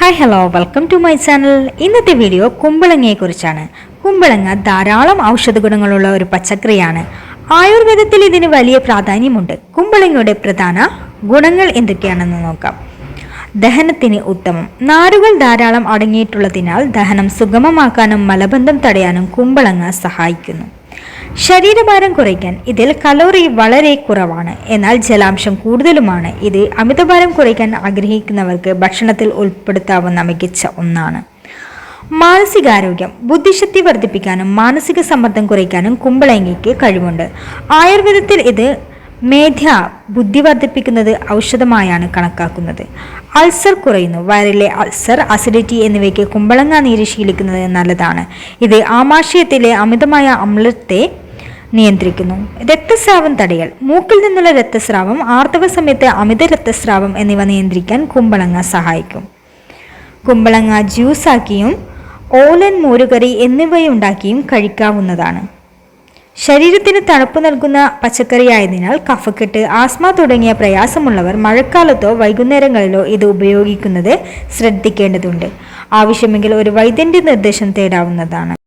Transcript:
Hi hello welcome to my channel. ഇന്നത്തെ video കുമ്പളങ്ങയെക്കുറിച്ചാണ്. കുമ്പളങ്ങ ധാരാളം ഔഷധ ഗുണങ്ങളുള്ള ഒരു പച്ചക്കറിയാണ്. ആയുർവേദത്തിൽ ഇതിന് വലിയ പ്രാധാന്യമുണ്ട്. കുമ്പളങ്ങയുടെ പ്രധാന ഗുണങ്ങൾ എന്തൊക്കെയാണെന്ന് നോക്കാം. ദഹനത്തിന് ഉത്തമം. നാരുകൾ ധാരാളം അടങ്ങിയിട്ടുള്ളതിനാൽ ദഹനം സുഗമമാക്കാനും മലബന്ധം തടയാനും കുമ്പളങ്ങ സഹായിക്കുന്നു. ശരീരഭാരം കുറയ്ക്കാൻ. ഇതിൽ കലോറി വളരെ കുറവാണ്, എന്നാൽ ജലാംശം കൂടുതലുമാണ്. ഇത് അമിതഭാരം കുറയ്ക്കാൻ ആഗ്രഹിക്കുന്നവർക്ക് ഭക്ഷണത്തിൽ ഉൾപ്പെടുത്താവുന്ന മികച്ച ഒന്നാണ്. മാനസികാരോഗ്യം. ബുദ്ധിശക്തി വർദ്ധിപ്പിക്കാനും മാനസിക സമ്മർദ്ദം കുറയ്ക്കാനും കുമ്പളങ്ങയ്ക്ക് കഴിവുണ്ട്. ആയുർവേദത്തിൽ ഇത് മേധ ബുദ്ധി വർദ്ധിപ്പിക്കുന്നത് ഔഷധമായാണ് കണക്കാക്കുന്നത്. അൾസർ കുറയുന്നു. വയറിലെ അൾസർ, അസിഡിറ്റി എന്നിവയ്ക്ക് കുമ്പളങ്ങ നീര് ശീലിക്കുന്നത് നല്ലതാണ്. ഇത് ആമാശയത്തിലെ അമിതമായ അമ്ലത്തെ നിയന്ത്രിക്കുന്നു. രക്തസ്രാവം തടയൽ. മൂക്കിൽ നിന്നുള്ള രക്തസ്രാവം, ആർത്തവ സമയത്ത് അമിത രക്തസ്രാവം എന്നിവ നിയന്ത്രിക്കാൻ കുമ്പളങ്ങ സഹായിക്കും. കുമ്പളങ്ങ ജ്യൂസാക്കിയും ഓലൻ, മോരുകറി എന്നിവയുണ്ടാക്കിയും കഴിക്കാവുന്നതാണ്. ശരീരത്തിന് തണുപ്പ് നൽകുന്ന പച്ചക്കറിയായതിനാൽ കഫക്കെട്ട്, ആസ്മ തുടങ്ങിയ പ്രയാസമുള്ളവർ മഴക്കാലത്തോ വൈകുന്നേരങ്ങളിലോ ഇത് ഉപയോഗിക്കുന്നത് ശ്രദ്ധിക്കേണ്ടതുണ്ട്. ആവശ്യമെങ്കിൽ ഒരു വൈദ്യന്റെ നിർദ്ദേശം തേടാവുന്നതാണ്.